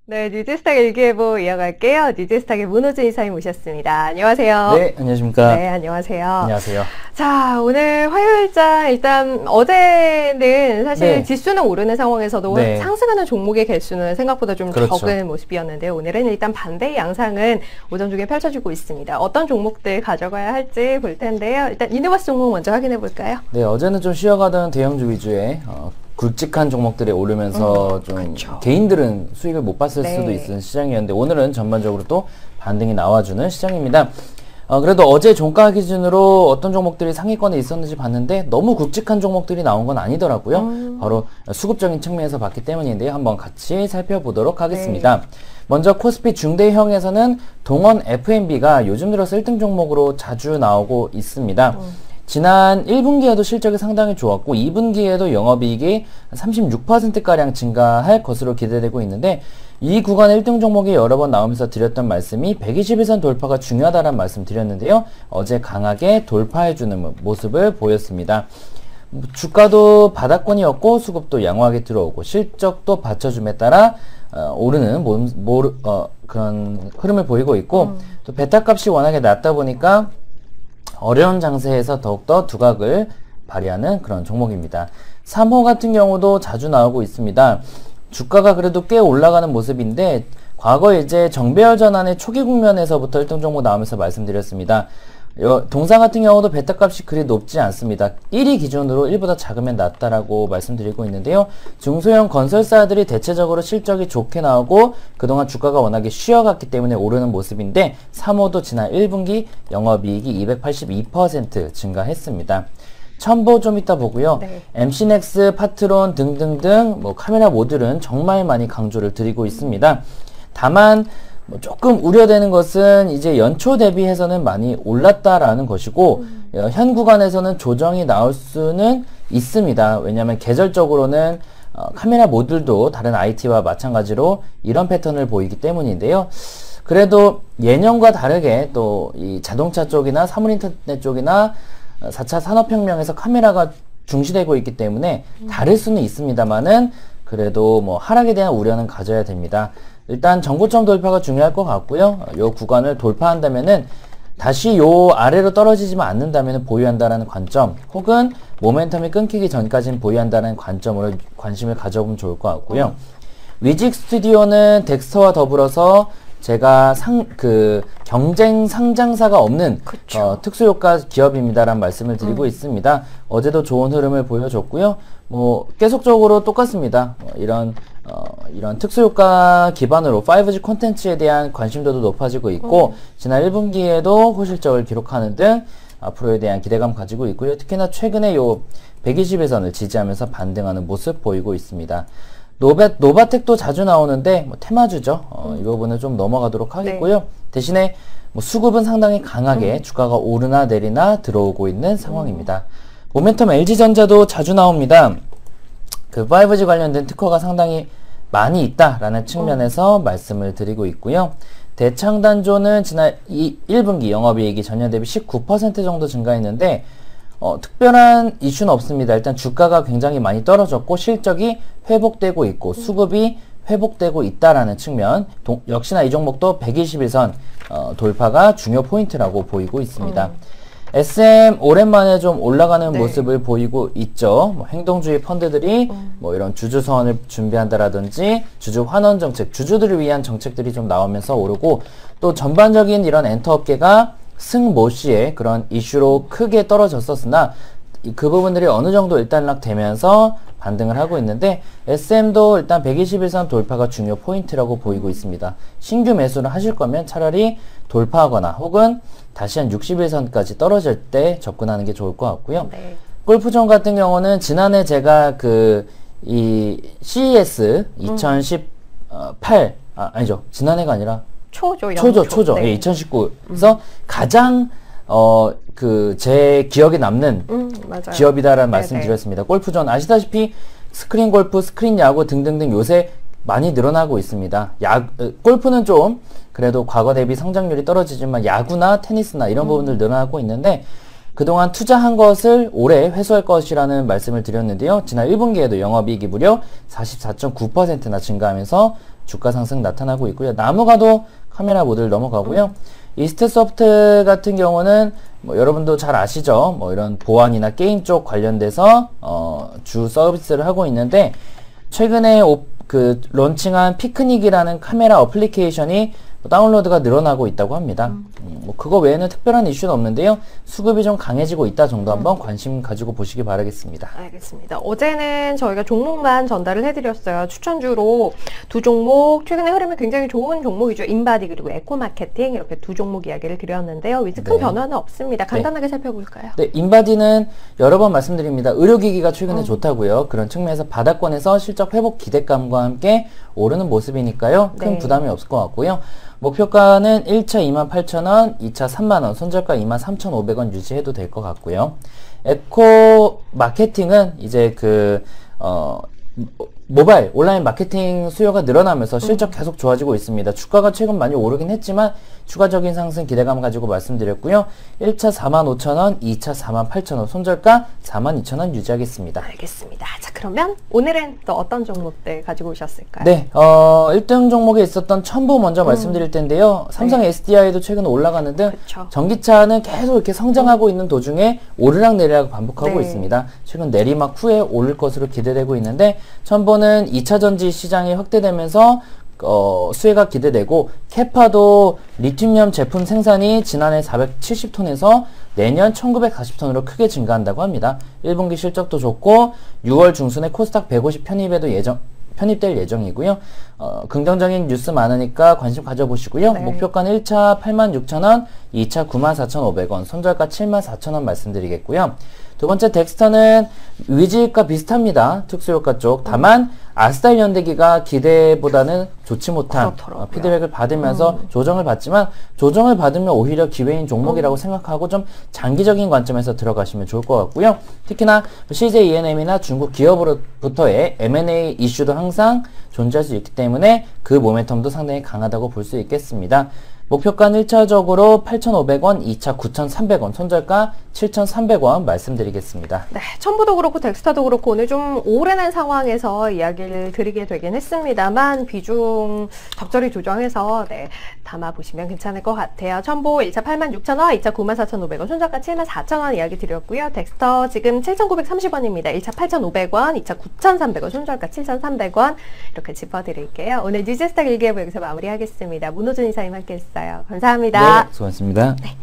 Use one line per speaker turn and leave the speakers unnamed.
네, 뉴즈스탁 일기예보 이어갈게요. 뉴즈스탁의 문호준 이사님 모셨습니다. 안녕하세요.
네, 안녕하십니까.
네, 안녕하세요.
안녕하세요.
자, 오늘 화요일자 일단 어제는 사실
네.
지수는 오르는 상황에서도
네.
상승하는 종목의 개수는 생각보다 좀
그렇죠.
적은 모습이었는데요. 오늘은 일단 반대의 양상은 오전 중에 펼쳐지고 있습니다. 어떤 종목들 가져가야 할지 볼 텐데요. 일단 유니버스 종목 먼저 확인해 볼까요?
네, 어제는 좀 쉬어가던 대형주 위주의 굵직한 종목들이 오르면서 좀
그렇죠.
개인들은 수익을 못 봤을
네.
수도 있는 시장이었는데 오늘은 전반적으로 또 반등이 나와주는 시장입니다. 그래도 어제 종가 기준으로 어떤 종목들이 상위권에 있었는지 봤는데 너무 굵직한 종목들이 나온 건 아니더라고요. 바로 수급적인 측면에서 봤기 때문인데요. 한번 같이 살펴보도록 하겠습니다. 먼저 코스피 중대형에서는 동원 F&B가 요즘 들어서 1등 종목으로 자주 나오고 있습니다. 지난 1분기에도 실적이 상당히 좋았고 2분기에도 영업이익이 36%가량 증가할 것으로 기대되고 있는데 이 구간 1등 종목이 여러 번 나오면서 드렸던 말씀이 121선 돌파가 중요하다는 말씀 드렸는데요. 어제 강하게 돌파해주는 모습을 보였습니다. 주가도 바닥권이었고 수급도 양호하게 들어오고 실적도 받쳐줌에 따라 오르는 그런 흐름을 보이고 있고 또 베타값이 워낙에 낮다 보니까 어려운 장세에서 더욱더 두각을 발휘하는 그런 종목입니다. 3호 같은 경우도 자주 나오고 있습니다. 주가가 그래도 꽤 올라가는 모습인데 과거에 이제 정배열 전환의 초기 국면에서부터 1등 종목 나오면서 말씀드렸습니다. 동사 같은 경우도 베타값이 그리 높지 않습니다. 1위 기준으로 1보다 작으면 낫다라고 말씀드리고 있는데요. 중소형 건설사들이 대체적으로 실적이 좋게 나오고 그동안 주가가 워낙에 쉬어갔기 때문에 오르는 모습인데 3호도 지난 1분기 영업이익이 282% 증가했습니다. 첨보 좀 이따 보고요.
네.
MC넥스, 파트론 등등등 카메라 모듈은 정말 많이 강조를 드리고 있습니다. 다만 조금 우려되는 것은 이제 연초 대비해서는 많이 올랐다라는 것이고 현 구간에서는 조정이 나올 수는 있습니다. 왜냐하면 계절적으로는 카메라 모듈도 다른 IT와 마찬가지로 이런 패턴을 보이기 때문인데요. 그래도 예년과 다르게 또 이 자동차 쪽이나 사물인터넷 쪽이나 4차 산업혁명에서 카메라가 중시되고 있기 때문에 다를 수는 있습니다만은 그래도 하락에 대한 우려는 가져야 됩니다. 일단 전고점 돌파가 중요할 것 같고요. 요 구간을 돌파한다면은 다시 요 아래로 떨어지지만 않는다면 보유한다라는 관점 혹은 모멘텀이 끊기기 전까지는 보유한다는 관점으로 관심을 가져보면 좋을 것 같고요. 위직 스튜디오는 덱스터와 더불어서 제가 경쟁 상장사가 없는 특수효과 기업입니다라는 말씀을 드리고 있습니다. 어제도 좋은 흐름을 보여줬고요. 계속적으로 똑같습니다. 이런 특수효과 기반으로 5G 콘텐츠에 대한 관심도도 높아지고 있고 지난 1분기에도 호실적을 기록하는 등 앞으로에 대한 기대감 가지고 있고요. 특히나 최근에 요 120일선을 지지하면서 반등하는 모습 보이고 있습니다. 노바텍도 자주 나오는데 테마주죠. 이 부분은 좀 넘어가도록 하겠고요. 대신에 수급은 상당히 강하게 주가가 오르나 내리나 들어오고 있는 상황입니다. 모멘텀 LG전자도 자주 나옵니다. 그 5G 관련된 특허가 상당히 많이 있다라는 측면에서 말씀을 드리고 있고요. 대창단조는 지난 1분기 영업이익이 전년 대비 19% 정도 증가했는데 특별한 이슈는 없습니다. 일단 주가가 굉장히 많이 떨어졌고 실적이 회복되고 있고 수급이 회복되고 있다라는 측면 역시나 이 종목도 121선 돌파가 중요 포인트라고 보이고 있습니다. SM 오랜만에 좀 올라가는 모습을 보이고 있죠. 행동주의 펀드들이 이런 주주 서원을 준비한다라든지 주주 환원 정책, 주주들을 위한 정책들이 좀 나오면서 오르고 또 전반적인 이런 엔터업계가 승모시의 그런 이슈로 크게 떨어졌었으나 그 부분들이 어느 정도 일단락되면서 반등을 하고 있는데 SM도 일단 121선 돌파가 중요 포인트라고 보이고 있습니다. 신규 매수를 하실 거면 차라리 돌파하거나 혹은 다시 한 61선까지 떨어질 때 접근하는 게 좋을 것 같고요.
네.
골프존 같은 경우는 지난해 제가 이 CES 2018 아니죠. 지난해가 아니라 초죠.
네.
2019에서 가장 제 기억에 남는
맞아요.
기업이다라는 말씀 드렸습니다. 골프존 아시다시피 스크린 골프, 스크린 야구 등등등 요새 많이 늘어나고 있습니다. 골프는 좀 그래도 과거 대비 성장률이 떨어지지만 야구나 테니스나 이런 부분들 늘어나고 있는데 그동안 투자한 것을 올해 회수할 것이라는 말씀을 드렸는데요. 지난 1분기에도 영업이익이 무려 44.9%나 증가하면서 주가 상승 나타나고 있고요. 나무가도 카메라 모드를 넘어가고요. 이스트소프트 같은 경우는 뭐 여러분도 잘 아시죠? 뭐 이런 보안이나 게임 쪽 관련돼서 주 서비스를 하고 있는데 최근에 런칭한 피크닉이라는 카메라 어플리케이션이 다운로드가 늘어나고 있다고 합니다. 뭐 그거 외에는 특별한 이슈는 없는데요. 수급이 좀 강해지고 있다 정도 한번 관심 가지고 보시기 바라겠습니다.
알겠습니다. 어제는 저희가 종목만 전달을 해드렸어요. 추천주로 두 종목, 최근에 흐름이 굉장히 좋은 종목이죠. 인바디 그리고 에코마케팅 이렇게 두 종목 이야기를 드렸는데요. 위즈 큰 변화는 없습니다. 간단하게 살펴볼까요?
네, 인바디는 여러 번 말씀드립니다. 의료기기가 최근에 좋다고요. 그런 측면에서 바닥권에서 실적 회복 기대감과 함께 오르는 모습이니까요. 큰 부담이 없을 것 같고요. 목표가는 1차 28,000원, 2차 3만원, 손절가 23,500원 유지해도 될 것 같고요. 에코 마케팅은 이제 모바일, 온라인 마케팅 수요가 늘어나면서 실적 계속 좋아지고 있습니다. 주가가 최근 많이 오르긴 했지만 추가적인 상승 기대감 가지고 말씀드렸고요. 1차 45,000원, 2차 48,000원, 손절가 42,000원 유지하겠습니다.
알겠습니다. 자, 그러면 오늘은 또 어떤 종목들 가지고 오셨을까요?
네, 1등 종목에 있었던 첨보 먼저 말씀드릴 텐데요. 삼성 SDI도 최근 올라가는 등 전기차는 계속 이렇게 성장하고 있는 도중에 오르락내리락 반복하고 있습니다. 최근 내리막 후에 오를 것으로 기대되고 있는데 첨보는 2차 전지 시장이 확대되면서 수혜가 기대되고 캐파도 리튬이온 제품 생산이 지난해 470톤에서 내년 1940톤으로 크게 증가한다고 합니다. 1분기 실적도 좋고 6월 중순에 코스닥 150 편입될 예정이고요. 긍정적인 뉴스 많으니까 관심 가져보시고요. 목표가는 1차 86,000원, 2차 94,500원, 손절가 74,000원 말씀드리겠고요. 두 번째 덱스터는 위지익과 비슷합니다. 특수효과 쪽. 다만 아스달 연대기가 기대보다는 좋지 못한 피드백을 받으면서 조정을 받지만 조정을 받으면 오히려 기회인 종목이라고 생각하고 좀 장기적인 관점에서 들어가시면 좋을 것 같고요. 특히나 CJ ENM이나 중국 기업으로부터의 M&A 이슈도 항상 존재할 수 있기 때문에 그 모멘텀도 상당히 강하다고 볼 수 있겠습니다. 목표가는 1차적으로 8,500원, 2차 9,300원, 손절가 7,300원 말씀드리겠습니다.
네, 첨부도 그렇고 덱스타도 그렇고 오늘 좀 오르는 상황에서 이야기를 드리게 되긴 했습니다만 비중 적절히 조정해서 담아보시면 괜찮을 것 같아요. 첨부 1차 86,000원, 2차 94,500원, 손절가 74,000원 이야기 드렸고요. 덱스터 지금 7,930원입니다. 1차 8,500원, 2차 9,300원, 손절가 7,300원 이렇게 짚어드릴게요. 오늘 뉴스스탁 일기예보 여기서 마무리하겠습니다. 문호준 이사님 함께했어요. 감사합니다.
네, 수고하셨습니다.
네.